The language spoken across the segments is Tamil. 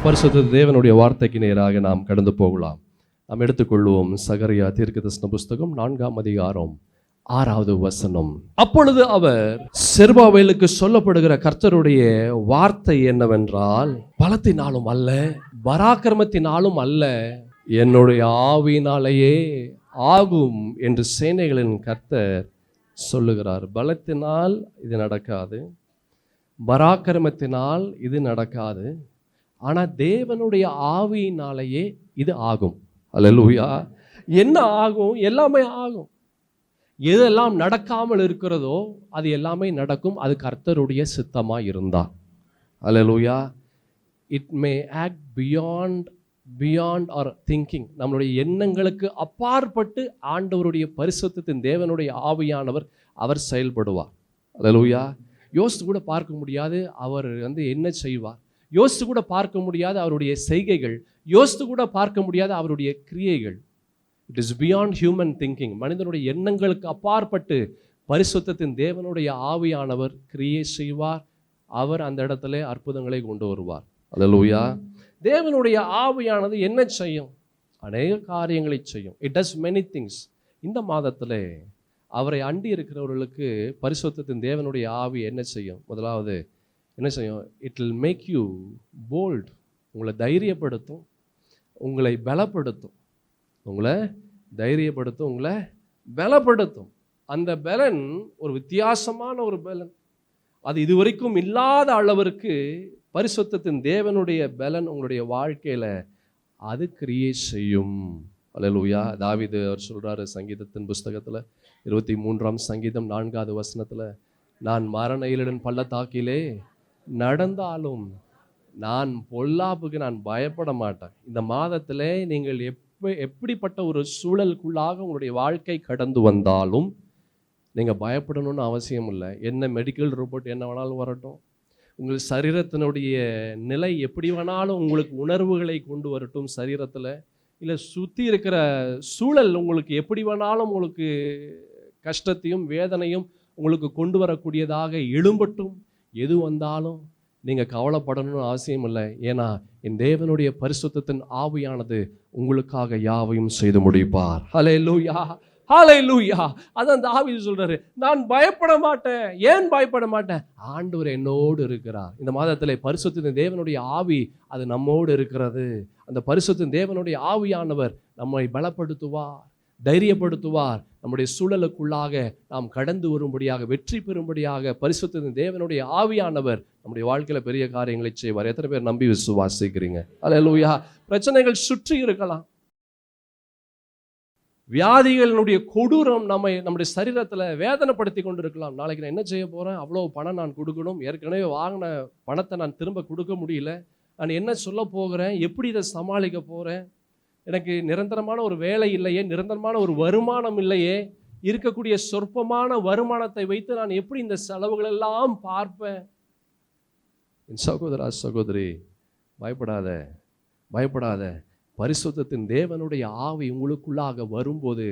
பரிசுத்த தேவனுடைய வார்த்தைக்கு நேராக நாம் கடந்து போகலாம். நாம் எடுத்துக்கொள்வோம் சகரியா தீர்க்கதரிசன புஸ்தகம் 4ஆம் அதிகாரம் 6வது வசனம். அப்பொழுது அவர் செருபாபேலுக்கு சொல்லப்படுகிற கர்த்தருடைய வார்த்தை என்னவென்றால், பலத்தினாலும் அல்ல, பராக்கிரமத்தினாலும் அல்ல, என்னுடைய ஆவியினாலேயே ஆகும் என்று சேனைகளின் கர்த்தர் சொல்லுகிறார். பலத்தினால் இது நடக்காது, பராக்கிரமத்தினால் இது நடக்காது, ஆனால் தேவனுடைய ஆவியினாலேயே இது ஆகும். அல்லேலூயா. என்ன ஆகும்? எல்லாமே ஆகும். எதெல்லாம் நடக்காமல் இருக்கிறதோ அது எல்லாமே நடக்கும். அது கர்த்தருடைய சித்தமாக இருந்தால். அல்லேலூயா. It may act beyond our thinking. நம்மளுடைய எண்ணங்களுக்கு அப்பாற்பட்டு ஆண்டவருடைய பரிசுத்தத்தின் தேவனுடைய ஆவியானவர் அவர் செயல்படுவார். அல்லேலூயா. யோசித்து கூட பார்க்க முடியாது அவர் என்ன செய்வார், யோசித்து கூட பார்க்க முடியாத அவருடைய செய்கைகள், யோசித்து கூட பார்க்க முடியாத அவருடைய கிரியைகள். It is beyond human thinking. மனிதனுடைய எண்ணங்களுக்கு அப்பாற்பட்டு பரிசுத்தத்தின் தேவனுடைய ஆவியானவர் கிரியை செய்வார். அவர் அந்த இடத்துல அற்புதங்களை கொண்டு வருவார். அல்லேலூயா. தேவனுடைய ஆவியானது என்ன செய்யும்? அநேக காரியங்களை செய்யும். It does many things. இந்த மாதத்தில் அவரை அண்டி இருக்கிறவர்களுக்கு பரிசுத்தத்தின் தேவனுடைய ஆவி என்ன செய்யும்? முதலாவது என்ன செய்யும்? It will make you bold. உங்களை தைரியப்படுத்தும், உங்களை பலப்படுத்தும், உங்களை தைரியப்படுத்தும், உங்களை பலப்படுத்தும். அந்த பலன் ஒரு வித்தியாசமான ஒரு பலன். அது இதுவரைக்கும் இல்லாத அளவிற்கு பரிசுத்தத்தின் தேவனுடைய பலன் உங்களுடைய வாழ்க்கையில் அது கிரியை செய்யும். அல்லேலூயா. தாவீது அவர் சொல்கிறாரு சங்கீதத்தின் புஸ்தகத்தில் 23ஆம் சங்கீதம் 4வது வசனத்தில், நான் மரண இருளின் பள்ளத்தாக்கிலே நடந்தாலும் நான் பொல்லாப்புக்கு நான் பயப்பட மாட்டேன். இந்த மாதத்தில் நீங்கள் எப்படிப்பட்ட ஒரு சூழலுக்குள்ளாக உங்களுடைய வாழ்க்கை கடந்து வந்தாலும் நீங்கள் பயப்படணும்னு அவசியம் இல்லை. என்ன மெடிக்கல் ரிப்போர்ட் என்ன வேணாலும் வரட்டும், உங்கள் சரீரத்தினுடைய நிலை எப்படி வேணாலும் உங்களுக்கு உணர்வுகளை கொண்டு வரட்டும் சரீரத்தில், இல்லை சுற்றி இருக்கிற சூழல் உங்களுக்கு எப்படி வேணாலும் உங்களுக்கு கஷ்டத்தையும் வேதனையும் உங்களுக்கு கொண்டு வரக்கூடியதாக எழும்பட்டும், எது வந்தாலும் நீங்கள் கவலைப்படணும்னு அவசியம் இல்லை. ஏன்னா என் தேவனுடைய பரிசுத்தத்தின் ஆவியானது உங்களுக்காக யாவையும் செய்து முடிப்பார். ஹல்லேலூயா, ஹல்லேலூயா. அதான் தாவீது சொல்றாரு, நான் பயப்பட மாட்டேன். ஏன் பயப்பட மாட்டேன்? ஆண்டவர் என்னோடு இருக்கிறார். இந்த மாதத்தில் பரிசுத்தத்தின் தேவனுடைய ஆவி அது நம்மோடு இருக்கிறது. அந்த பரிசுத்தத்தின் தேவனுடைய ஆவியானவர் நம்மை பலப்படுத்துவார், தைரியப்படுத்துவார். நம்முடைய சூழலுக்குள்ளாக நாம் கடந்து வரும்படியாக, வெற்றி பெறும்படியாக பரிசுத்தத்தின் தேவனுடைய ஆவியானவர் நம்முடைய வாழ்க்கையில் பெரிய காரியங்களை செய்வார். எத்தனை பேர் நம்பி விசுவாசிக்கிறீங்க? அல்லேலூயா. பிரச்சனைகள் சுற்றி இருக்கலாம், வியாதிகளினுடைய கொடூரம் நம்முடைய சரீரத்தில் வேதனைப்படுத்தி கொண்டு இருக்கலாம். நாளைக்கு நான் என்ன செய்ய போகிறேன், அவ்வளோ பணம் நான் கொடுக்கணும், ஏற்கனவே வாங்கின பணத்தை நான் திரும்ப கொடுக்க முடியல, நான் என்ன சொல்ல போகிறேன், எப்படி இதை சமாளிக்க போகிறேன், எனக்கு நிரந்தரமான ஒரு வேலை இல்லையே, நிரந்தரமான ஒரு வருமானம் இல்லையே, இருக்கக்கூடிய சொற்பமான வருமானத்தை வைத்து நான் எப்படி இந்த செலவுகளெல்லாம் பார்ப்பேன்? என் சகோதரா சகோதரி, பயப்படாத, பயப்படாத. பரிசுத்தத்தின் தேவனுடைய ஆவி உங்களுக்குள்ளாக வரும்போது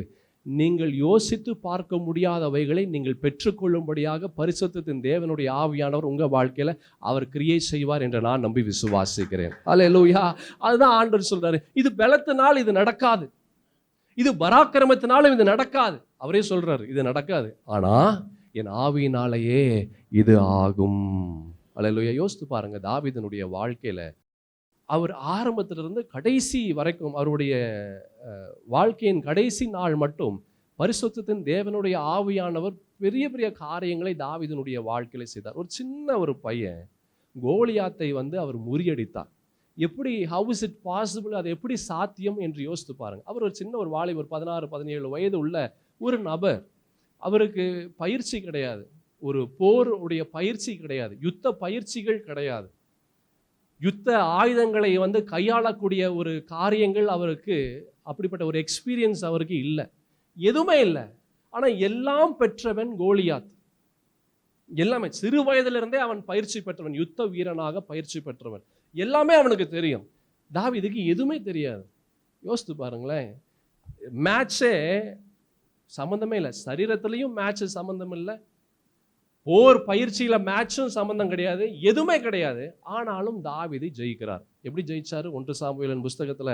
நீங்கள் யோசித்து பார்க்க முடியாதவைகளை நீங்கள் பெற்றுக்கொள்ளும்படியாக பரிசுத்தத்தின் தேவனுடைய ஆவியானவர் உங்கள் வாழ்க்கையில் அவர் கிரியை செய்வார் என்று நான் நம்பி விசுவாசிக்கிறேன். அல்லேலூயா. அதுதான் ஆண்டவர் சொல்றாரு, இது பலத்தினால் இது நடக்காது, இது பராக்கிரமத்தினாலும் இது நடக்காது. அவரே சொல்றாரு இது நடக்காது, ஆனா என் ஆவியினாலேயே இது ஆகும். அல்லேலூயா. யோசித்து பாருங்க, தாவீதினுடைய வாழ்க்கையில அவர் ஆரம்பத்திலிருந்து கடைசி வரைக்கும், அவருடைய வாழ்க்கையின் கடைசி நாள் மட்டும் பரிசுத்தத்தின் தேவனுடைய ஆவியானவர் பெரிய பெரிய காரியங்களை தாவீதினுடைய வாழ்க்கையில செய்தார். ஒரு சின்ன ஒரு பையன் கோலியாத்தை அவர் முறியடித்தார். எப்படி, ஹவ் இஸ் இட் பாசிபிள், அது எப்படி சாத்தியம் என்று யோசித்து பாருங்க. அவர் ஒரு சின்ன ஒரு வாலிபர், 16-17 வயது உள்ள ஒரு நபர். அவருக்கு பயிற்சி கிடையாது, ஒரு போருடைய பயிற்சி கிடையாது, யுத்த பயிற்சிகள் கிடையாது, யுத்த ஆயுதங்களை கையாளக்கூடிய ஒரு காரியங்கள் அவருக்கு, அப்படிப்பட்ட ஒரு எக்ஸ்பீரியன்ஸ் அவருக்கு இல்லை, எதுவுமே இல்லை. ஆனால் எல்லாம் பெற்றவன் கோலியாத். எல்லாமே சிறு வயதிலிருந்தே அவன் பயிற்சி பெற்றவன், யுத்த வீரனாக பயிற்சி பெற்றவன், எல்லாமே அவனுக்கு தெரியும். தாவீதுக்கு எதுவுமே தெரியாது. யோசித்து பாருங்களேன், மேட்சே சம்மந்தமே இல்லை, சரீரத்திலையும் மேட்ச் சம்மந்தம் இல்லை, போர் பயிற்சியில மேட்சும் சம்பந்தம் கிடையாது, எதுவுமே கிடையாது. ஆனாலும் தாவீது ஜெயிக்கிறார். எப்படி ஜெயிச்சாரு? 1 சாமுவேலின் புஸ்தகத்துல,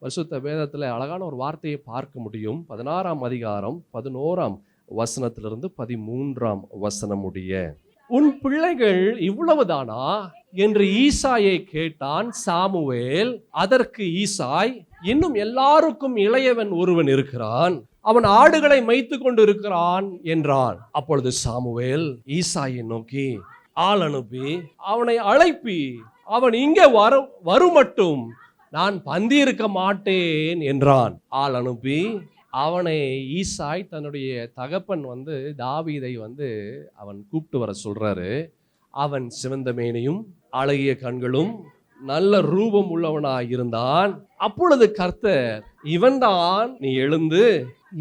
பரிசுத்த வேதத்துல அழகான ஒரு வார்த்தையை பார்க்க முடியும். 16ஆம் அதிகாரம் 11ஆம் வசனத்திலிருந்து 13ஆம் வசனம் முடிய. உன் பிள்ளைகள் இவ்வளவுதானா என்று ஈசாயை கேட்டான் சாமுவேல். அதற்கு ஈசாய், இன்னும் எல்லாருக்கும் இளையவன் ஒருவன் இருக்கிறான், அவன் ஆடுகளை மேய்த்து கொண்டு இருக்கிறான் என்றான். அப்பொழுது சாமுவேல் ஈசாயை நோக்கி ஆள் அனுப்பி அவனை அழைப்பி, அவன் இங்கே வருமட்டும் நான் பந்தி இருக்க மாட்டேன் என்றான். ஆள் அனுப்பி அவனை ஈசாய் தன்னுடைய தகப்பன் தாவீதை அவன் கூப்பிட்டு வர சொல்றாரு. அவன் சிவந்த மேனியும் அழகிய கண்களும் நல்ல ரூபம் உள்ளவனாய் இருந்தான். அப்பொழுது கர்த்தர், இவன்தான், நீ எழுந்து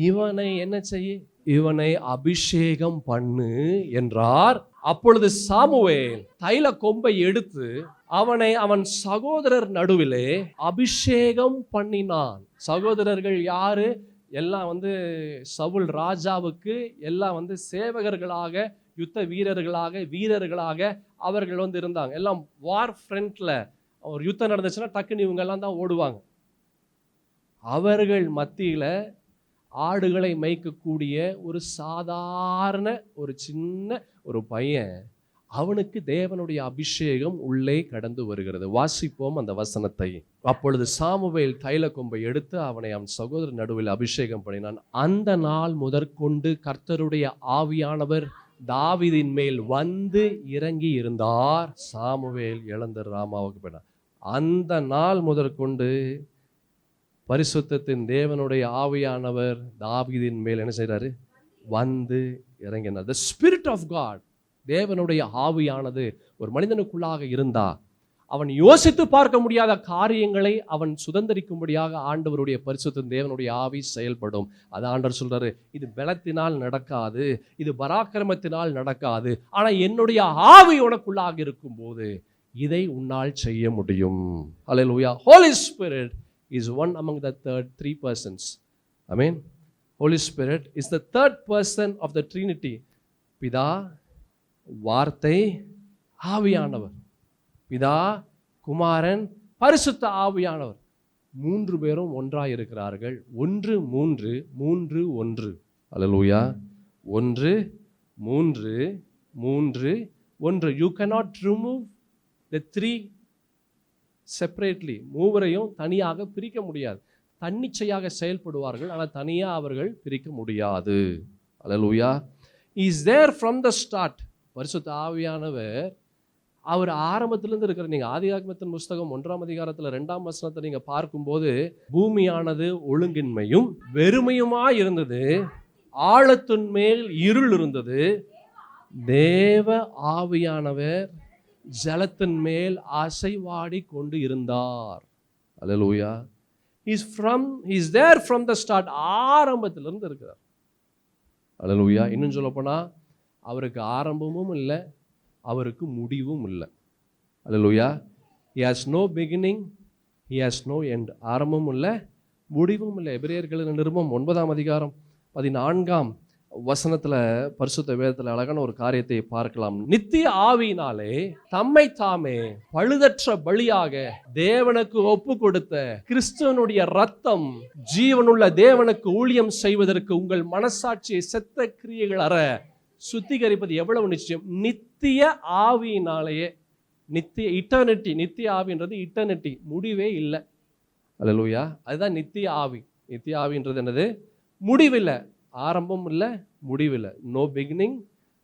இவனை என்ன செய்ய, இவனை அபிஷேகம் பண்ணு என்றார். அப்பொழுது சாமுவேல் தைல கொம்பை எடுத்து அவனை அவன் சகோதரர் நடுவிலே அபிஷேகம் பண்ணினான். சகோதரர்கள் யாரு? எல்லாம் சவுல் ராஜாவுக்கு எல்லாம் சேவகர்களாக, யுத்த வீரர்களாக அவர்கள் இருந்தாங்க. எல்லாம் வார் ஃப்ரண்ட்ல ஒரு யுத்தம் நடந்துச்சுன்னா டக்குன்னு இவங்க எல்லாம் தான் ஓடுவாங்க. அவர்கள் மத்தியில ஆடுகளை மேய்க்கக்கூடிய ஒரு சாதாரண ஒரு சின்ன ஒரு பையன், அவனுக்கு தேவனுடைய அபிஷேகம் உள்ளே கடந்து வருகிறது. வாசிப்போம் அந்த வசனத்தை. அப்பொழுது சாமுவேல் தைல கொம்பை எடுத்து அவனை அவன் சகோதரர் நடுவில் அபிஷேகம் பண்ணினான். அந்த நாள் முதற்கொண்டு கர்த்தருடைய ஆவியானவர் தாவீதின் மேல் இறங்கி இருந்தார். சாமுவேல் இழந்த ராமாவுக்கு போனார். அந்த நாள் முதற்கொண்டு பரிசுத்தத்தின் தேவனுடைய ஆவியானவர் தாவீதின் மேல் என்ன செய்றாரு? இறங்கினார். The Spirit of God, தேவனுடைய ஆவியானது ஒரு மனிதனுக்குள்ளாக இருந்தா அவன் யோசித்து பார்க்க முடியாத காரியங்களை அவன் சுதந்திரிக்கும்படியாக ஆண்டவருடைய பரிசுத்த தேவனுடைய ஆவி செயல்படும். அது ஆண்டவர் சொல்றாரு, இது பலத்தினால் நடக்காது, இது பராக்கிரமத்தினால் நடக்காது, ஆனா என்னுடைய ஆவி உனக்குள்ளாக இருக்கும் போது இதை உன்னால் செய்ய முடியும். ஹல்லேலூயா. Holy Spirit is one among the three persons. Amen. Holy Spirit is the third person of the Trinity. பிதா, வார்த்தை, ஆவியானவர். பிதா, குமாரன், பரிசுத்த ஆவியானவர். 3 பேரும் ஒன்றாய் இருக்கிறார்கள். 1 3 3 1. அல்லேலூயா. 1 3 3 1. You cannot remove the 3 separately. மூவரையும் தனியாக பிரிக்க முடியாது. தன்னிச்சையாக செயல்படுவார்கள், ஆனால் தனியா அவர்கள் பிரிக்க முடியாது. அல்லேலூயா. He is there from the start. பரிசுத்த ஆவியானவர் அவர் ஆரம்பத்திலிருந்து இருக்கிற. நீங்க ஆதியாகமத்தின் புஸ்தகம் 1ஆம் அதிகாரத்துல 2ஆம் வசனத்தை நீங்க பார்க்கும்போது, பூமியானது ஒழுங்கின்மையும் வெறுமையுமாய் இருந்தது, ஆழத்தின் மேல் இருள் இருந்தது, தேவ ஆவியானவர் ஜலத்தின் மேல் அசைவாடி கொண்டு இருந்தார். அல்லேலூயா. He is there from the start. ஆரம்பத்திலிருந்து இருக்கிறார். அல்லேலூயா. இன்னும் சொல்ல போனா அவருக்கு ஆரம்பமும் இல்லை, அவருக்கு முடிவும் இல்லை. அல்லேலூயா. He has no beginning, he has no end. ஆரம்பமும் இல்லை, முடிவும் இல்லை. எபிரேயர்களின் நிருபம் 9ஆம் அதிகாரம் 14ஆம் வசனத்துல பரிசுத்த வேதத்துல அழகான ஒரு காரியத்தை பார்க்கலாம். நித்திய ஆவியினாலே தம்மை தாமே பழுதற்ற பலியாக தேவனுக்கு ஒப்பு கொடுத்த கிறிஸ்துவனுடைய ரத்தம் ஜீவனுள்ள தேவனுக்கு ஊழியம் செய்வதற்கு உங்கள் மனசாட்சியை செத்த கிரியைகள் அற சுத்திகரிப்பது எவ்வளவு நிச்சயம். நித்திய ஆவியினாலேயே. இட்டர்னிட்டி. நித்திய ஆவின்றது இட்டர்னிட்டி, முடிவே இல்லை. அல்லேலூயா. அதுதான் நித்திய ஆவி. நித்திய ஆவின்றது என்னது? முடிவில்லை, ஆரம்பம் இல்லை, முடிவில்லை. No beginning,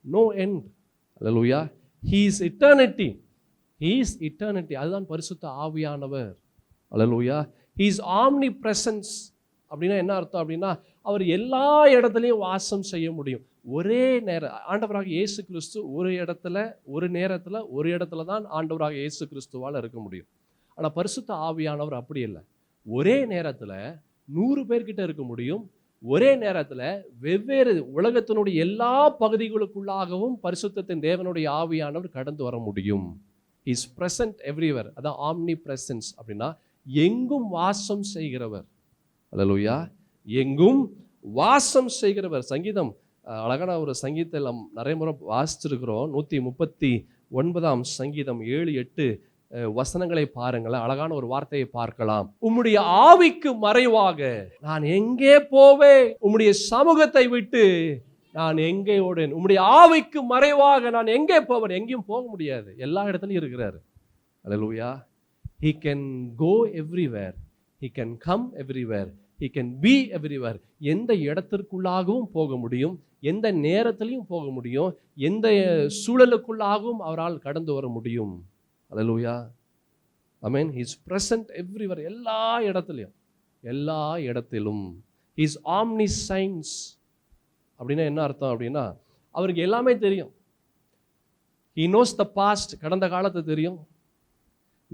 no end. அல்லேலூயா. He is eternity. He is eternity. அதுதான் பரிசுத்த ஆவியானவர். அல்லேலூயா. He is omnipresence. அப்படின்னா என்ன அர்த்தம் அப்படின்னா, அவர் எல்லா இடத்துலையும் வாசம் செய்ய முடியும். ஒரே நேரம் ஆண்டவராக இயேசு கிறிஸ்து ஒரு இடத்துல ஒரு நேரத்தில் ஒரு இடத்துல தான் ஆண்டவராக இயேசு கிறிஸ்துவால் இருக்க முடியும். ஆனால் பரிசுத்த ஆவியானவர் அப்படி இல்லை. ஒரே நேரத்தில் 100 பேர்கிட்ட இருக்க முடியும். ஒரே நேரத்தில் வெவ்வேறு உலகத்தினுடைய எல்லா பகுதிகளுக்குள்ளாகவும் பரிசுத்தத்தின் தேவனுடைய ஆவியானவர் கடந்து வர முடியும். Is present everywhere. அதான் ஆம்னி பிரசன்ஸ் அப்படின்னா எங்கும் வாசம் செய்கிறவர். அல்லேலூயா. எங்கும் வாசம் செய்கிறவர். சங்கீதம் அழகான ஒரு சங்கீதத்தை நாம் நிறைய முறை வாசிச்சிருக்கிறோம். 139 சங்கீதம் 7, 8 வசனங்களை பாருங்களேன். அழகான ஒரு வார்த்தையை பார்க்கலாம். உம்முடைய ஆவிக்கு மறைவாக நான் எங்கே போவேன்? உம்முடைய சமூகத்தை விட்டு நான் எங்கே ஓடேன்? உம்முடைய ஆவிக்கு மறைவாக நான் எங்கே போவேன்? எங்கேயும் போக முடியாது, எல்லா இடத்துலையும் இருக்கிறாரு. அல்லேலூயா. He can go everywhere, he can come everywhere, he can be everywhere. எந்த இடத்திற்குள்ளாகவும் போக முடியும், எந்த நேரத்திலையும் போக முடியும், எந்த சூழலுக்குள்ளாகவும் அவரால் கடந்து வர முடியும். அல்லேலூயா. ஆமென். he is present everywhere, எல்லா இடத்துலையும், எல்லா இடத்திலும். he is omniscience. அப்படின்னா என்ன அர்த்தம் அப்படின்னா, அவருக்கு எல்லாமே தெரியும். he knows the past, கடந்த காலத்தை தெரியும்.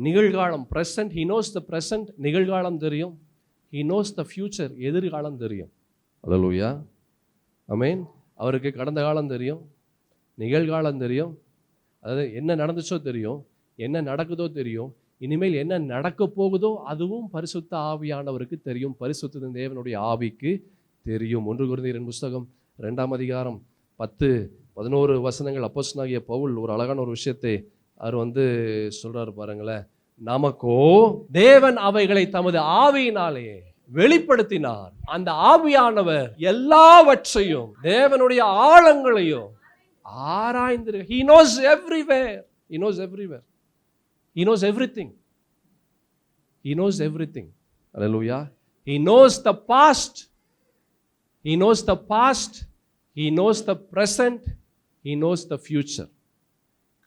நிகழ்காலம் present, he knows the present, நிகழ்காலம் தெரியும். he knows the future, எதிர்காலம் தெரியும். அல்லேலூயா. ஆமென். அவருக்கு கடந்த காலம் தெரியும், நிகழ்காலம் தெரியும், அதாவது என்ன நடந்துச்சோ தெரியும், என்ன நடக்குதோ தெரியும், இனிமேல் என்ன நடக்க போகுதோ அதுவும் பரிசுத்த ஆவியானவருக்கு தெரியும், பரிசுத்த தேவனுடைய ஆவிக்கு தெரியும். 1 கொரிந்தியரின் புத்தகம் 2ஆம் அதிகாரம் 10-11 வசனங்கள் அப்போஸ்தலனாகிய பவுல் ஒரு அழகான ஒரு விஷயத்தை அவர் சொல்றாரு பாருங்களேன். நமக்கோ தேவன் அவைகளை தமது ஆவியினாலே வெளிப்படுத்தினார். அந்த ஆவியானவர் எல்லாவற்றையும், தேவனுடைய ஆழங்களையும் ஆராய்ந்து, he knows everywhere, he knows everywhere, he knows everything, he knows everything. Hallelujah. he knows the past, he knows the past, he knows the present, he knows the future.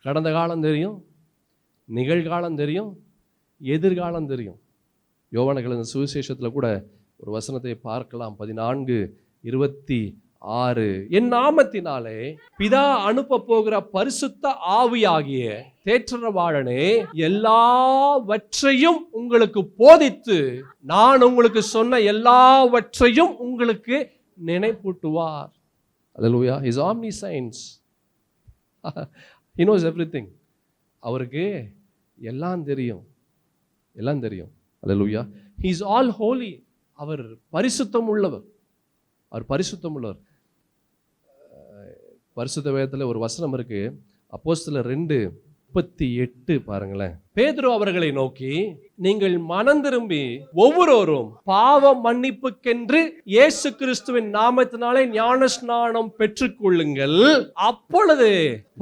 கடந்த காலம் தெரியும், நிகழ்காலம் தெரியும், எதிர்காலம் தெரியும். யோவான் சுவிசேஷத்தில் கூட ஒரு வசனத்தை பார்க்கலாம். 14:26. என் நாமத்தினாலே பிதா அனுப்ப போகிற பரிசுத்த ஆவியாகிய தேற்றரவாளனே எல்லாவற்றையும் உங்களுக்கு போதித்து நான் உங்களுக்கு சொன்ன எல்லாவற்றையும் உங்களுக்கு நினைப்பூட்டுவார். அல்லேலூயா. he is omniscience. he knows everything. அவருக்கு எல்லாம் தெரியும், எல்லாம் தெரியும். அல்லேலூயா. he is all holy. அவர் பரிசுத்தம் உள்ளவர், அவர் பரிசுத்தம் உள்ளவர். பரிசுத்த வேதத்தில் ஒரு வசனம் இருக்கு, அப்போஸ்தலர் 2:38 பாருங்களேன். பேதுரு அவர்களை நோக்கி, நீங்கள் மனம் திரும்பி ஒவ்வொருவரும் பாவ மன்னிப்புக்கென்று இயேசு கிறிஸ்துவின் நாமத்தினாலே ஞானஸ்நானம் பெற்றுக்கொள்ளுங்கள், அப்பொழுது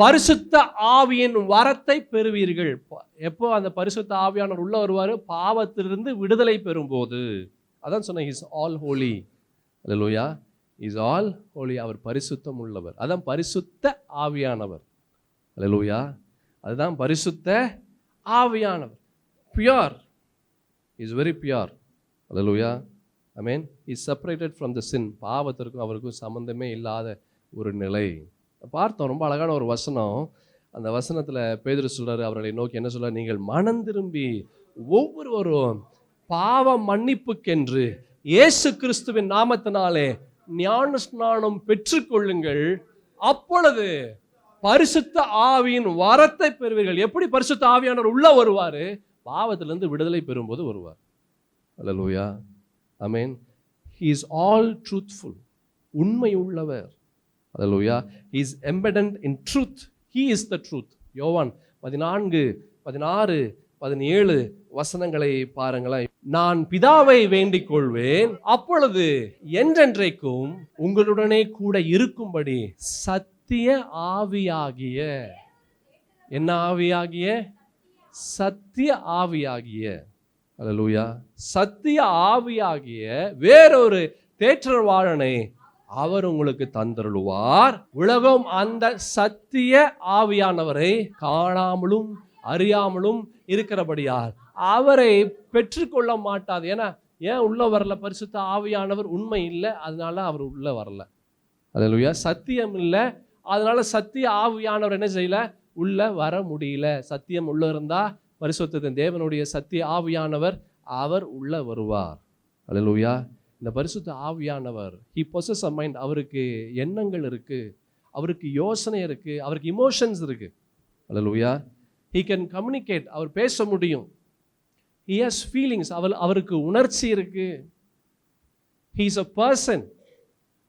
பரிசுத்த ஆவியின் வரத்தை பெறுவீர்கள். எப்போ அந்த பரிசுத்த ஆவியானவர் உள்ள வருவாரு? பாவத்திலிருந்து விடுதலை பெறும்போது. அதான் சொன்ன, he is all holy. Hallelujah. he is all holy. அவர் பரிசுத்தம் உள்ளவர். அதான் பரிசுத்த ஆவியானவர். அல்லேலூயா. அதுதான் பரிசுத்த ஆவியானவர். pure, he is very pure. Hallelujah. Amen. he is separated from the sin. பாவத்திற்கும் அவருக்கும் சம்பந்தமே இல்லாத ஒரு நிலை பார்த்தோம். ரொம்ப அழகான ஒரு வசனம். அந்த வசனத்தில் பேதுரு சொல்றாரு, அவர்களை நோக்கி என்ன சொல்றாரு? நீங்கள் மனம் திரும்பி ஒவ்வொருவரும் பாவ மன்னிப்புக்கென்று இயேசு கிறிஸ்துவின் நாமத்தினாலே ஞானஸ்நானம் பெற்றுக்கொள்ளுங்கள், அப்பொழுது பரிசுத்த ஆவியின் வரத்தை பெறுவீர்கள். எப்படி பரிசுத்த ஆவியானவர் உள்ள வருவாரு? பாவத்திலிருந்து விடுதலை பெறும்போது வருவார். அல்லேலூயா. ஆமென். he is all truthful. உண்மை உள்ளவர். அல்லேலூயா. he is embedded in truth. he is the truth. யோவான் 14, 16, 17 வசனங்களை பாருங்களேன். நான் பிதாவை வேண்டிக் கொள்வேன், அப்பொழுது என்றென்றைக்கும் உங்களுடனே கூட இருக்கும்படி சத்திய ஆவியாகிய, என்ன ஆவியாகிய? சத்திய ஆவியாகிய, அல்லேலூயா, சத்திய ஆவியாகிய வேறொரு தேற்றரவாளனை அவர் உங்களுக்கு தந்தருளுவார். உலகம் அந்த சத்திய ஆவியானவரை காணாமலும் அறியாமலும் இருக்கிறபடியால் அவரை பெற்றுக்கொள்ள மாட்டாது. ஏன் உள்ள வரல? பரிசுத்த ஆவியானவர் உண்மை இல்லை, அதனால அவர் உள்ள வரல. அல்லேலூயா. சத்தியம் இல்லை, அதனால சத்திய ஆவியானவர் என்ன செய்யல? உள்ள வர முடியல. சத்தியம் உள்ள இருந்தா பரிசுத்தத்தின் தேவனுடைய சத்திய ஆவியானவர் அவர் உள்ள வருவார். அல்லேலூயா. இந்த பரிசுத்த ஆவியானவர் he possesses a mind. அவருக்கு எண்ணங்கள் இருக்கு, அவருக்கு யோசனை இருக்கு, அவருக்கு இமோஷன்ஸ் இருக்கு. அல்லேலூயா. he can communicate. அவர் பேச முடியும். he has feelings. அவருக்கு உணர்ச்சி இருக்கு. he is a person.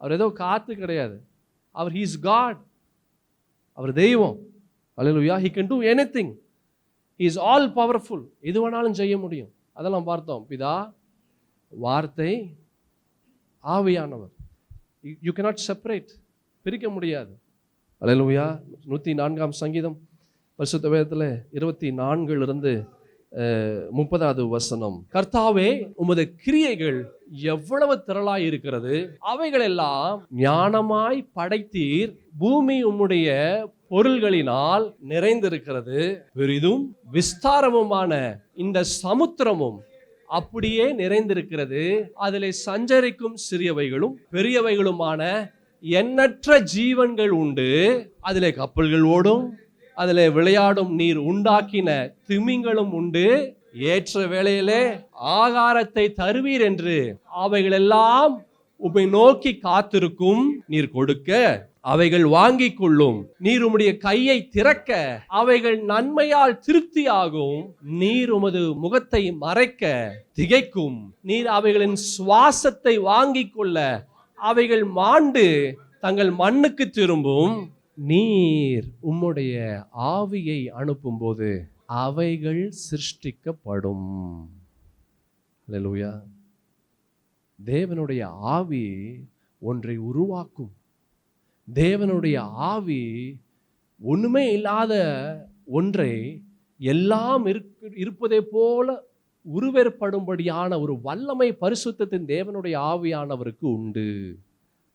அவர் ஏதோ காத்து கிடையாது. He is God. அவர் தெய்வம். ஹல்லேலூயா. He can do anything. He is all powerful. எது வேணாலும் செய்ய முடியும். அதெல்லாம் பார்த்தோம். பிதா, வார்த்தை, ஆவியானவர். You cannot separate. பிரிக்க முடியாது. ஹல்லேலூயா. 104ஆம் சங்கீதம் பரிசுத்த வேதத்தில் 24 30வது வசனம். கர்த்தாவே, உமது கிரியைகள் எவ்வளவு திரளாய் இருக்கிறது, அவைகளெல்லாம் ஞானமாய் படைத்தீர். பூமி உம்முடைய பொருள்களினால் நிறைந்திருக்கிறது. பெரிதும் விஸ்தாரமுமான இந்த சமுத்திரமும் அப்படியே நிறைந்திருக்கிறது. அதிலே சஞ்சரிக்கும் சிறியவைகளும் பெரியவைகளுமான எண்ணற்ற ஜீவன்கள் உண்டு. அதிலே கப்பல்கள் ஓடும், அதிலே விளையாடும் நீர் உண்டாக்கின திமிங்களும் உண்டு. ஏற்ற வேளையிலே ஆகாரத்தை தருவீர் என்று அவைகளெல்லாம் உம்மை நோக்கி காத்திருக்கும். நீர் கொடுக்க அவைகள் வாங்கிக் கொள்ளும். நீர் உம்முடைய கையை திறக்க அவைகள் நன்மையால் திருப்தியாகும். நீர் உமது முகத்தை மறைக்க திகைக்கும். நீர் அவைகளின் சுவாசத்தை வாங்கிக் கொள்ள அவைகள் மாண்டு தங்கள் மண்ணுக்கு திரும்பும். நீர் உம்முடைய ஆவியை அனுப்பும்போது அவைகள் சிருஷ்டிக்கப்படும். ஹல்லேலூயா. தேவனுடைய ஆவி ஒன்றை உருவாக்கும். தேவனுடைய ஆவி ஒண்ணுமே இல்லாத ஒன்றை எல்லாம் இருப்பதை போல உருவேற்படும்படியான ஒரு வல்லமை பரிசுத்தத்தின் தேவனுடைய ஆவியானவருக்கு உண்டு.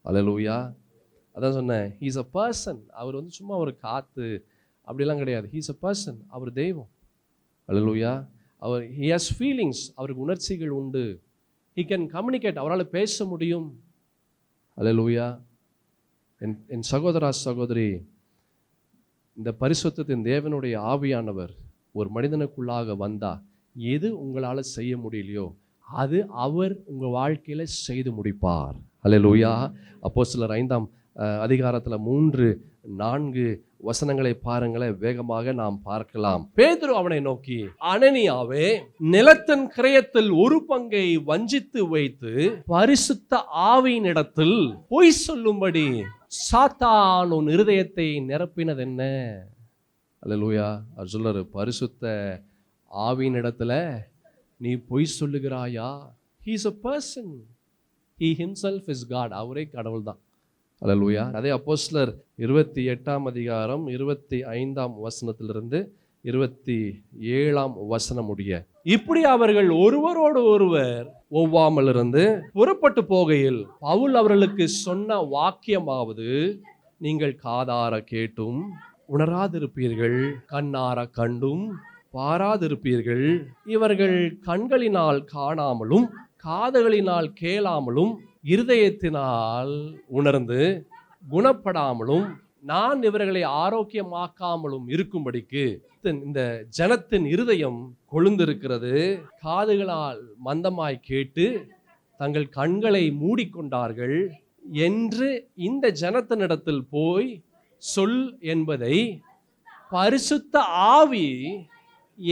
ஹல்லேலூயா. அதான் சொன்னேன், he is a person. அவர் சும்மா ஒரு காத்து அப்படிலாம் கிடையாது. he is a person. அவர் தெய்வம். ஹல்லேலூயா. அவர் he has feelings. அவருக்கு உணர்ச்சிகள் உண்டு. he can communicate. அவரால் பேச முடியும். ஹல்லேலூயா. என் சகோதரா சகோதரி, இந்த பரிசுத்தத்தின் தேவனுடைய ஆவியானவர் ஒரு மனிதனுக்குள்ளாக வந்தா எது உங்களால் செய்ய முடியலையோ அது அவர் உங்கள் வாழ்க்கையில் செய்து முடிப்பார். ஹல்லேலூயா. அப்போஸ்தலர் 5ஆம் அதிகாரத்தில் 3-4 வசனங்களை பாருங்களேன், வேகமாக நாம் பார்க்கலாம். பேதுரு அவனை நோக்கி, அனனியாவே, நிலத்தின் கிரயத்தில் ஒரு பங்கை வஞ்சித்து வைத்து பரிசுத்த ஆவியினிடத்தில் பொய் சொல்லும்படி சாத்தான் உன் இருதயத்தை நிரப்பினது என்ன? அல்லேலூயா. அவர் சொல்றாரு, பரிசுத்த ஆவியினிடத்துல நீ பொய் சொல்லுகிறாயா? He is a person. He himself is God. அவரே கடவுள் தான். அல்லேலூயா. அதே அப்போஸ்தலர் 28ஆம் அதிகாரம் 25ஆம் வசனத்திலிருந்து 27ஆம் வசனம் முடிய, இப்படி அவர்கள் ஒருவரோடு ஒருவர் ஒவ்வாமல் இருந்து புறப்பட்டு போகையில் பவுல் அவர்களுக்கு சொன்ன வாக்கியமாவது, நீங்கள் காதார கேட்டும் உணராதிருப்பீர்கள், கண்ணார கண்டும் பாராதிருப்பீர்கள். இவர்கள் கண்களினால் காணாமலும் காதுகளினால் கேளாமலும் இருதயத்தினால் உணர்ந்து குணப்படாமலும் நான் இவர்களை ஆரோக்கியமாக்காமலும் இருக்கும்படிக்கு இந்த ஜனத்தின் இருதயம் கொழுந்திருக்கிறது. காதுகளால் மந்தமாய் கேட்டு தங்கள் கண்களை மூடிக்கொண்டார்கள் என்று இந்த ஜனத்தினிடத்தில் போய் சொல் என்பதை பரிசுத்த ஆவி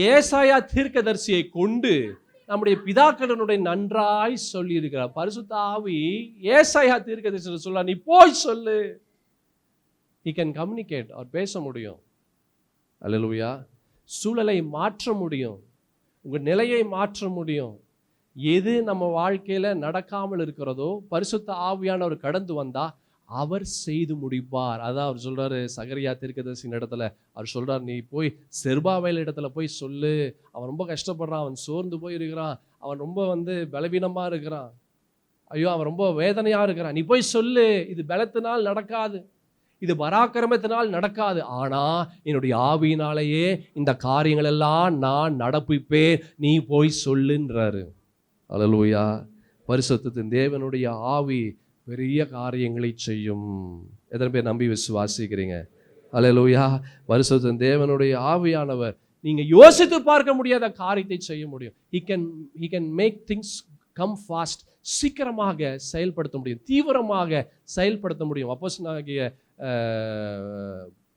ஏசாயா தீர்க்கதரிசியை கொண்டு நம்முடைய பிதாக்களுடைய நன்றாய் சொல்லி இருக்கிறார். பரிசுத்த ஆவி ஏசாயா தீர்க்கதரிசி சொல்ல, நீ போய் சொல்லு. he can communicate. அவர் பேச முடியும். அல்லேலூயா. சூழலை மாற்ற முடியும், உங்க நிலையை மாற்ற முடியும். எது நம்ம வாழ்க்கையில நடக்காமல் இருக்கிறதோ பரிசுத்த ஆவியானவர் கடந்து வந்தா அவர் செய்து முடிப்பார். அதான் அவர் சொல்றாரு சகரியா தீர்க்கதரிசியின் இடத்துல. அவர் சொல்றார், நீ போய் செருபாபேல் இடத்துல போய் சொல்லு, அவன் ரொம்ப கஷ்டப்படுறான், அவன் சோர்ந்து போய் இருக்கிறான், அவன் ரொம்ப பலவீனமா இருக்கிறான், ஐயோ அவன் ரொம்ப வேதனையா இருக்கிறான், நீ போய் சொல்லு. இது பலத்தினால் நடக்காது, இது பராக்கிரமத்தினால் நடக்காது, ஆனா என்னுடைய ஆவியினாலேயே இந்த காரியங்கள் எல்லாம் நான் நடப்பிப்பேன், நீ போய் சொல்லுன்றாரு. அல்லேலூயா. பரிசுத்தத்தின் தேவனுடைய ஆவி பெரிய காரியங்களை செய்யும். எத்தனை பேர் நம்பி விசுவாசிக்கிறீங்க? அல்லேலூயா. பரிசுத்தத்தின் தேவனுடைய ஆவியானவர் நீங்க யோசித்து பார்க்க முடியாத காரியத்தை செய்ய முடியும். he can make things come fast. சீக்கிரமாக செயல்படுத்த முடியும், தீவிரமாக செயல்படுத்த முடியும். அப்போஸ்தலனாகிய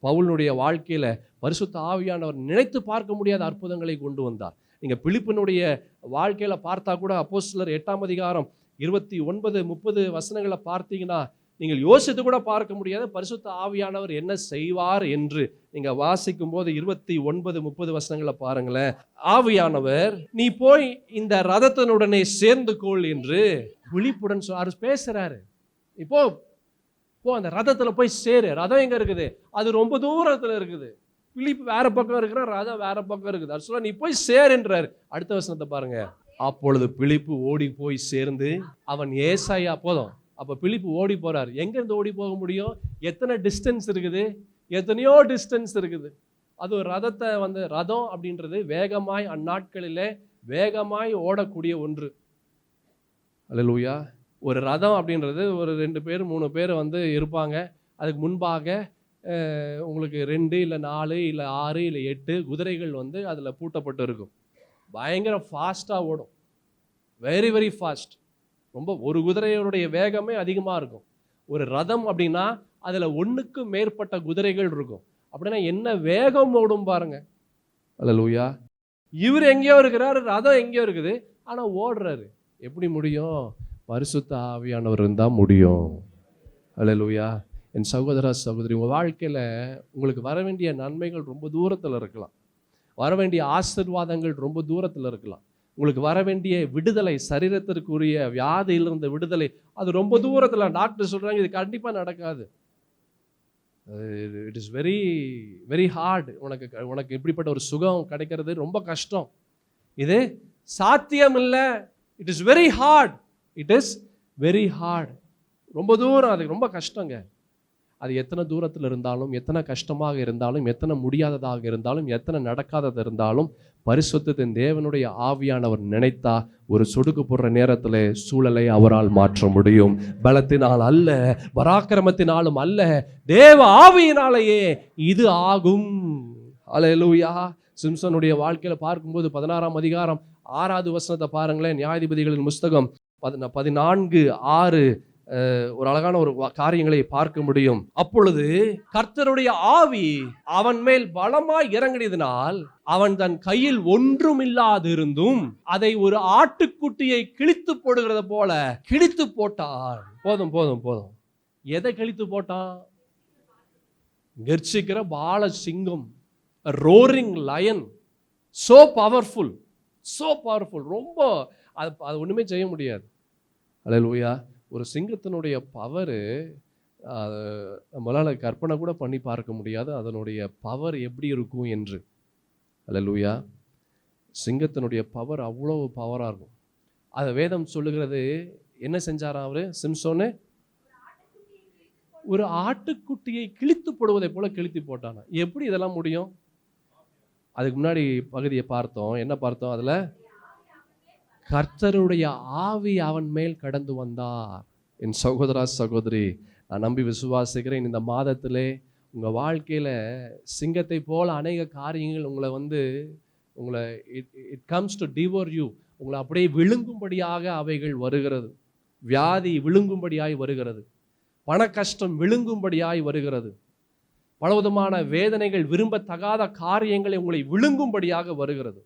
பவுலுடைய வாழ்க்கையில பரிசுத்த ஆவியானவர் நினைத்து பார்க்க முடியாத அற்புதங்களை கொண்டு வந்தார். நீங்க பிலிப்பினுடைய வாழ்க்கையில பார்த்தா கூட அப்போஸ்தலர் 8ஆம் அதிகாரம் 29-30 வசனங்களை பார்த்தீங்கன்னா, நீங்கள் யோசித்து கூட பார்க்க முடியாத பரிசுத்த ஆவியானவர் என்ன செய்வார் என்று நீங்க வாசிக்கும் போது 29-30 வசனங்களை பாருங்களேன். ஆவியானவர் நீ போய் இந்த ரதத்தினுடனே சேர்ந்து கொள் என்று விழிப்புடன் பேசுறாரு. இப்போ அந்த ரதத்துல போய் சேரு. ரதம் எங்க இருக்குது? அது ரொம்ப தூரத்துல இருக்குது. பிலிப்பு வேற பக்கம் இருக்கிற, ரதம் வேற பக்கம் இருக்குது. அது சொல்ல நீ போய் சேருன்றாரு. அடுத்த வசனத்தை பாருங்க. அப்பொழுது பிலிப்பு ஓடி போய் சேர்ந்து அவன் ஏசாயா போதும். அப்ப பிலிப்பு ஓடி போறாரு. எங்க இருந்து ஓடி போக முடியும்? எத்தனை டிஸ்டன்ஸ் இருக்குது? எத்தனையோ டிஸ்டன்ஸ் இருக்குது. அது ஒரு ரதத்தை ரதம் அப்படின்றது வேகமாய் அந்நாட்களிலே வேகமாய் ஓடக்கூடிய ஒன்று. அல்லேலூயா. ஒரு ரதம் அப்படின்றது ஒரு 2 பேர் 3 பேர் இருப்பாங்க. அதுக்கு முன்பாக உங்களுக்கு 2 இல்லை 4 இல்லை 6 இல்லை 8 குதிரைகள் அதில் பூட்டப்பட்டு இருக்கும். பயங்கர ஃபாஸ்ட்டாக ஓடும். Very very fast. ரொம்ப ஒரு குதிரையோடைய வேகமே அதிகமாக இருக்கும். ஒரு ரதம் அப்படின்னா அதில் 1க்கு மேற்பட்ட குதிரைகள் இருக்கும். அப்படின்னா என்ன வேகம் ஓடும் பாருங்க. அல்லேலூயா. இவர் எங்கேயோ இருக்கிறாரு, ரதம் எங்கேயோ இருக்குது, ஆனால் ஓடுறாரு. எப்படி முடியும்? பரிசுத்த ஆவியானவர் இருந்தால் முடியும். அல்லேலூயா. என் சகோதர சகோதரி, உங்கள் வாழ்க்கையில் உங்களுக்கு வர வேண்டிய நன்மைகள் ரொம்ப தூரத்தில் இருக்கலாம். வர வேண்டிய ஆசீர்வாதங்கள் ரொம்ப தூரத்தில் இருக்கலாம். உங்களுக்கு வர வேண்டிய விடுதலை, சரீரத்திற்குரிய வியாதியிலிருந்து விடுதலை, அது ரொம்ப தூரத்தில். டாக்டர் சொல்கிறாங்க இது கண்டிப்பாக நடக்காது. It is very very hard. உனக்கு இப்படிப்பட்ட ஒரு சுகம் கிடைக்கிறது ரொம்ப கஷ்டம். இது சாத்தியம் இல்லை. It is very hard. It is very hard. ரொம்ப தூரம், அது ரொம்ப கஷ்டங்க. அது எத்தனை தூரத்தில் இருந்தாலும், எத்தனை கஷ்டமாக இருந்தாலும், எத்தனை முடியாததாக இருந்தாலும், எத்தனை நடக்காதது இருந்தாலும், பரிசுத்தத்தின் தேவனுடைய ஆவியானவர் நினைத்தா ஒரு சொடுக்கு போடுற நேரத்தில் சூழலை அவரால் மாற்ற முடியும். பலத்தினால் அல்ல, பராக்கிரமத்தினாலும் அல்ல, தேவ ஆவியினாலேயே இது ஆகும். அல்லேலூயா. சிம்சனுடைய வாழ்க்கையில பார்க்கும்போது 16ஆம் அதிகாரம் 6வது வசனத்தை பாருங்களேன். நியாயாதிபதிகளின் புஸ்தகம் 14:6 ஒரு அழகான ஒரு காரியங்களை பார்க்க முடியும். அப்பொழுது கர்த்தருடைய ஆவி அவன் மேல் பலமாய் இறங்கினதினால் அவன் தன் கையில் ஒன்றுமில்லாதிருந்தும் அதை ஒரு ஆட்டுக்குட்டியை கிழித்து போடுகிறத போல கிழித்து போட்டான். போதும் போதும் போதும். எதை கிழித்து போட்டான்? கர்ச்சிக்கிற பால சிங்கம், roaring lion. So powerful, so powerful. ரொம்ப அது ஒண்ணுமே செய்ய முடியாது. அல்லேலூயா. ஒரு சிங்கத்தினுடைய பவரு நம்மளால் கற்பனை கூட பண்ணி பார்க்க முடியாது. அதனுடைய பவர் எப்படி இருக்கும் என்று. அல்லேலூயா. சிங்கத்தினுடைய பவர் அவ்வளோ பவராக இருக்கும். அதை வேதம் சொல்லுகிறது. என்ன செஞ்சாராம் அவரு? சிம்சோனு ஒரு ஆட்டுக்குட்டியை கிழித்து போடுவதை போல கிழித்து போட்டானா. எப்படி இதெல்லாம் முடியும்? அதுக்கு முன்னாடி பகுதியை பார்த்தோம். என்ன பார்த்தோம்? அதில் கர்த்தருடைய ஆவி அவன் மேல் கடந்து வந்தார். என் சகோதரா சகோதரி, நான் நம்பி விசுவாசிக்கிறேன். இந்த மாதத்திலே உங்கள் வாழ்க்கையில் சிங்கத்தை போல அநேக காரியங்கள் உங்களை இட் கம்ஸ் டு டிவோர் யூ. உங்களை அப்படியே விழுங்கும்படியாக அவைகள் வருகிறது. வியாதி விழுங்கும்படியாய் வருகிறது. பண கஷ்டம் விழுங்கும்படியாய் வருகிறது. பலவிதமான வேதனைகள், விரும்பத்தகாத காரியங்களை உங்களை விழுங்கும்படியாக வருகிறது.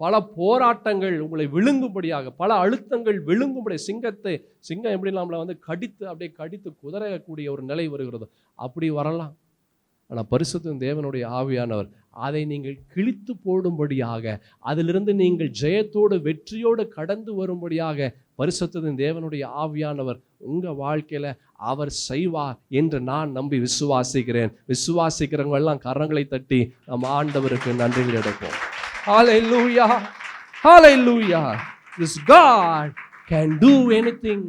பல போராட்டங்கள் உங்களை விழுங்கும்படியாக, பல அழுத்தங்கள் விழுங்கும்படி. சிங்கம் எப்படி நம்மளை கடித்து அப்படியே கடித்து குதறக்கூடிய ஒரு நிலை வருகிறது. அப்படி வரலாம். ஆனால் பரிசுத்த தேவனுடைய ஆவியானவர் அதை நீங்கள் கிழித்து போடும்படியாக, அதிலிருந்து நீங்கள் ஜெயத்தோடு வெற்றியோடு கடந்து வரும்படியாக பரிசுத்த தேவனுடைய ஆவியானவர் உங்கள் வாழ்க்கையில் அவர் செய்வார் என்று நான் நம்பி விசுவாசிக்கிறேன். விசுவாசிக்கிறவங்க எல்லாம் கரங்களை தட்டி நம் ஆண்டவருக்கு நன்றிகள் எடுப்போம். Hallelujah. Hallelujah. This God can do anything.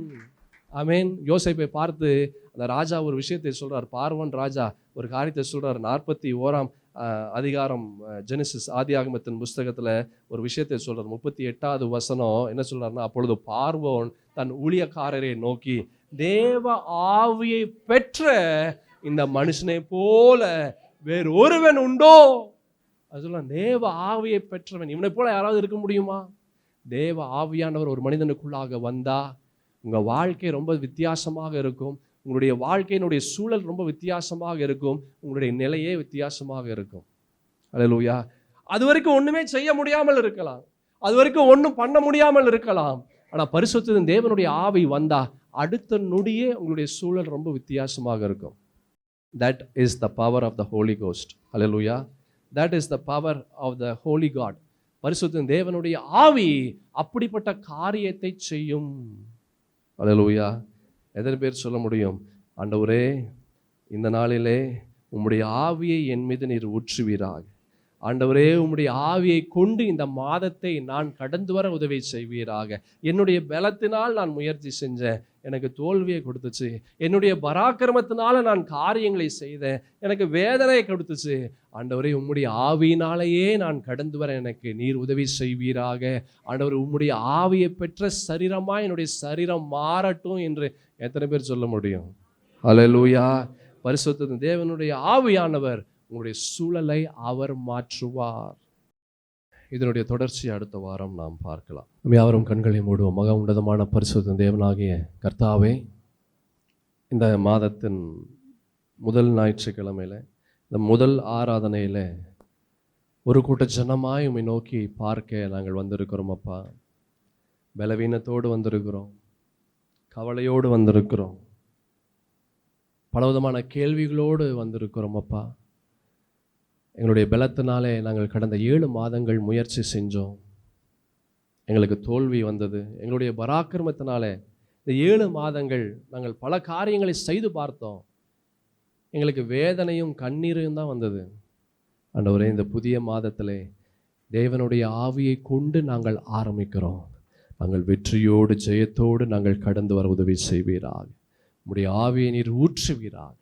ஆமென். யோசேப்பை பார்த்து அந்த ராஜா ஒரு விஷயத்தை சொல்றார். பார்வோன் ராஜா ஒரு காரியத்தை சொல்றார். 41ஆம் அதிகாரம் ஜெனிசிஸ் ஆதியாகமத்தின் புஸ்தகத்துல ஒரு விஷயத்தை சொல்றார். 38வது வசனம் என்ன சொல்றாருன்னா, அப்பொழுது பார்வோன் தன் ஊழியக்காரரை நோக்கி, தேவ ஆவியை பெற்ற இந்த மனுஷனை போல வேறு ஒருவன் உண்டோ? அது சொல்லலாம். தேவ ஆவியை பெற்றவன் இவனை போல யாராவது இருக்க முடியுமா? தேவ ஆவியானவர் ஒரு மனிதனுக்குள்ளாக வந்தா உங்க வாழ்க்கை ரொம்ப வித்தியாசமாக இருக்கும். உங்களுடைய வாழ்க்கையினுடைய சூழல் ரொம்ப வித்தியாசமாக இருக்கும். உங்களுடைய நிலையே வித்தியாசமாக இருக்கும். அல்லேலூயா. அது வரைக்கும் ஒண்ணுமே செய்ய முடியாமல் இருக்கலாம். அது வரைக்கும் ஒன்றும் பண்ண முடியாமல் இருக்கலாம். ஆனா பரிசுத்த தேவனுடைய ஆவி வந்தா அடுத்த நொடியே உங்களுடைய சூழல் ரொம்ப வித்தியாசமாக இருக்கும். That is the power of the Holy Ghost. Hallelujah. That is the power of the Holy God. பரிசுத்த தேவனுடைய ஆவி அப்படிப்பட்ட காரியத்தை செய்யும். Hallelujah. எத்தனை பேர் சொல்ல முடியும், ஆண்டவரே இந்த நாளிலே உம்முடைய ஆவியை என் மீது நீர் ஊற்றுவீராக. ஆண்டவரே உம்முடைய ஆவியை கொண்டு இந்த மாதத்தை நான் கடந்து வர உதவி செய்வீராக. என்னுடைய பலத்தினால் நான் முயற்சி செஞ்சேன், எனக்கு தோல்வியை கொடுத்துச்சு. என்னுடைய பராக்கிரமத்தினால நான் காரியங்களை செய்தேன், எனக்கு வேதனை கொடுத்துச்சு. ஆண்டவரே உம்முடைய ஆவியினாலேயே நான் கடந்து வர எனக்கு நீர் உதவி செய்வீராக. ஆண்டவர் உம்முடைய ஆவியை பெற்ற சரீரமாக என்னுடைய சரீரம் மாறட்டும் என்று எத்தனை பேர் சொல்ல முடியும்? ஹல்லேலூயா. பரிசுத்த தேவனுடைய ஆவியானவர் உங்களுடைய சூழலை அவர் மாற்றுவார். இதனுடைய தொடர்ச்சி அடுத்த வாரம் நாம் பார்க்கலாம். நம்ம யாவரும் கண்களை மூடுவோம். மகா உன்னதமான பரிசுத்த தேவனாகிய கர்த்தாவே, இந்த மாதத்தின் முதல் ஞாயிற்றுக்கிழமையில் இந்த முதல் ஆராதனையில் ஒரு கூட்ட ஜனமாய் உம்மை நோக்கி பார்க்க நாங்கள் வந்திருக்கிறோம் அப்பா. பலவீனத்தோடு வந்திருக்கிறோம், கவலையோடு வந்திருக்கிறோம், பலவிதமான கேள்விகளோடு வந்திருக்கிறோம் அப்பா. எங்களுடைய பலத்தினாலே நாங்கள் கடந்த 7 மாதங்கள் முயற்சி செஞ்சோம், எங்களுக்கு தோல்வி வந்தது. எங்களுடைய பராக்கிரமத்தினாலே இந்த 7 மாதங்கள் நாங்கள் பல காரியங்களை செய்து பார்த்தோம், எங்களுக்கு வேதனையும் கண்ணீரும் தான் வந்தது. ஆண்டவரே, இந்த புதிய மாதத்திலே தேவனுடைய ஆவியை கொண்டு நாங்கள் ஆரம்பிக்கிறோம். நாங்கள் வெற்றியோடு ஜெயத்தோடு நாங்கள் கடந்து வர உதவி செய்வீராக. உம்முடைய ஆவியை நீர் ஊற்றுவீராக.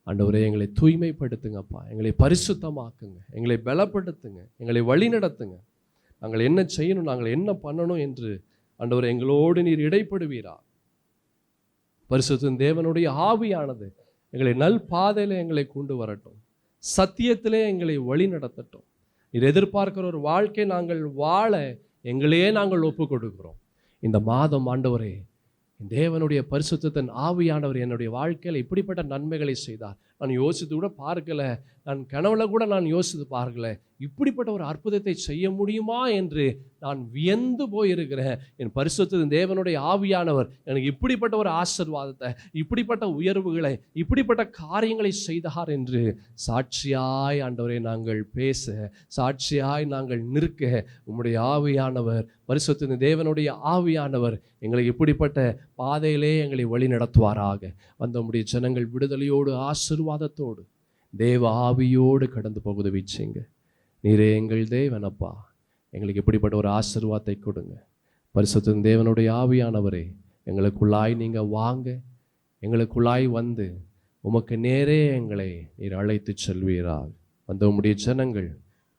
ஆண்டவரே, எங்களை தூய்மைப்படுத்துங்கப்பா, எங்களை பரிசுத்தமாக்குங்க, எங்களை பலப்படுத்துங்க, எங்களை வழி நடத்துங்க. நாங்கள் என்ன செய்யணும், நாங்கள் என்ன பண்ணணும் என்று ஆண்டவரே எங்களோடு நீர் இடைப்படுவீரா. பரிசுத்த தேவனுடைய ஆவியானது எங்களை நல் பாதையில் எங்களை கொண்டு வரட்டும், சத்தியத்திலே எங்களை வழி நடத்தட்டும். நீர் எதிர்பார்க்கிற ஒரு வாழ்க்கை நாங்கள் வாழ எங்களையே நாங்கள் ஒப்பு கொடுக்கிறோம். இந்த மாதம் ஆண்டவரே, தேவனுடைய பரிசுத்தத்தின் ஆவியானவர் என்னுடைய வாழ்க்கையில் இப்படிப்பட்ட நன்மைகளை செய்தார். நான் யோசித்து கூட பார்க்கல, நான் கனவுல கூட நான் யோசித்து பார்க்கல, இப்படிப்பட்ட ஒரு அற்புதத்தை செய்ய முடியுமா என்று நான் வியந்து போயிருக்கிறேன். என் பரிசுத்தத்தின் தேவனுடைய ஆவியானவர் எனக்கு இப்படிப்பட்ட ஒரு ஆசீர்வாதத்தை, இப்படிப்பட்ட உயர்வுகளை, இப்படிப்பட்ட காரியங்களை செய்தார் என்று சாட்சியாய் ஆண்டவரை நாங்கள் பேச, சாட்சியாய் நாங்கள் நிற்க உம்முடைய ஆவியானவர், பரிசுத்தத்தின் தேவனுடைய ஆவியானவர் எங்களை இப்படிப்பட்ட பாதையிலே எங்களை வழி நடத்துவாராக. வந்த உம்முடைய ஜனங்கள் விடுதலையோடு ஆசீர்வாதத்தோடு தேவ ஆவியோடு கடந்து போக உதவி செய்யுங்க. நீரே எங்கள் தேவனப்பா, எங்களுக்கு இப்படிப்பட்ட ஒரு ஆசீர்வாதத்தை கொடுங்க. பரிசுத்த தேவனுடைய ஆவியானவரே, எங்களுக்குள்ளாய் நீங்கள் வாங்க, எங்களுக்குள்ளாய் வந்து உமக்கு நேரே எங்களை நீர் அழைத்து செல்வீராக. வந்த உம்முடைய ஜனங்கள்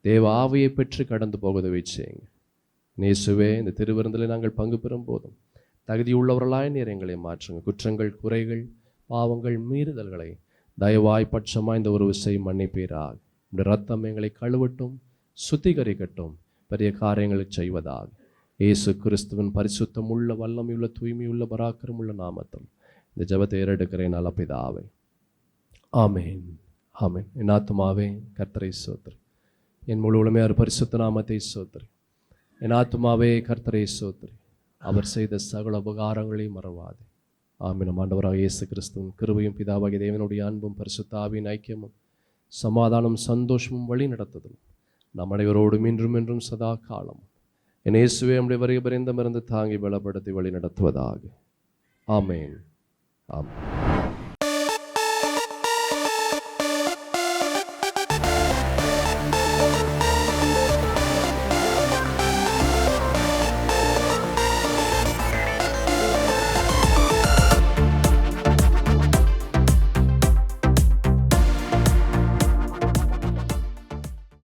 தேவ ஆவியை பெற்று கடந்து போக உதவி செய்யுங்க. நேசுவே, இந்த திருவிருந்தில் நாங்கள் பங்கு பெறும் போதும் தகுதியுள்ளவர்களாய் நீர் எங்களை மாற்றுங்க. குற்றங்கள், குறைகள், பாவங்கள், மீறுதல்களை தயவாய் பட்சமாக இந்த ஒரு விஷயம் மன்னிப்பீராக. இந்த ரத்தம் எங்களை கழுவட்டும், சுத்திகரிக்கட்டும், பெரிய காரியங்களை செய்வதாக. இயேசு கிறிஸ்துவின் பரிசுத்தம் உள்ள, வல்லமையுள்ள, தூய்மையுள்ள, பராக்கிரமுள்ள நாமத்தில் இந்த ஜெபத்தை ஏறெடுக்கிறேன் நல்ல பிதாவே. ஆமேன், ஆமேன். என் ஆத்துமாவே கர்த்தரை ஸ்தோத்திரி, என் முழு உலமையார் பரிசுத்த நாமத்தை ஸ்தோத்திரி. என் ஆத்துமாவே கர்த்தரை ஸ்தோத்திரி, அவர் செய்த சகல உபகாரங்களையும் மறவாது. ஆமீன். ஆண்டவராக இயேசு கிறிஸ்துவின் கிருபையும் பிதாவாகிய தேவனுடைய அன்பும் பரிசுத்த ஆவியின் ஐக்கியமும் சமாதானம் சந்தோஷமும் வழி நடத்துதலும் நம் அனைவரோடும் இன்றும் என்றும் சதா காலமும் என் இயேசுவே நம்முடைய வருகை பரிந்தமிருந்து தாங்கி பலப்படுத்தி வழி நடத்துவதாக. ஆமேன், ஆமேன்.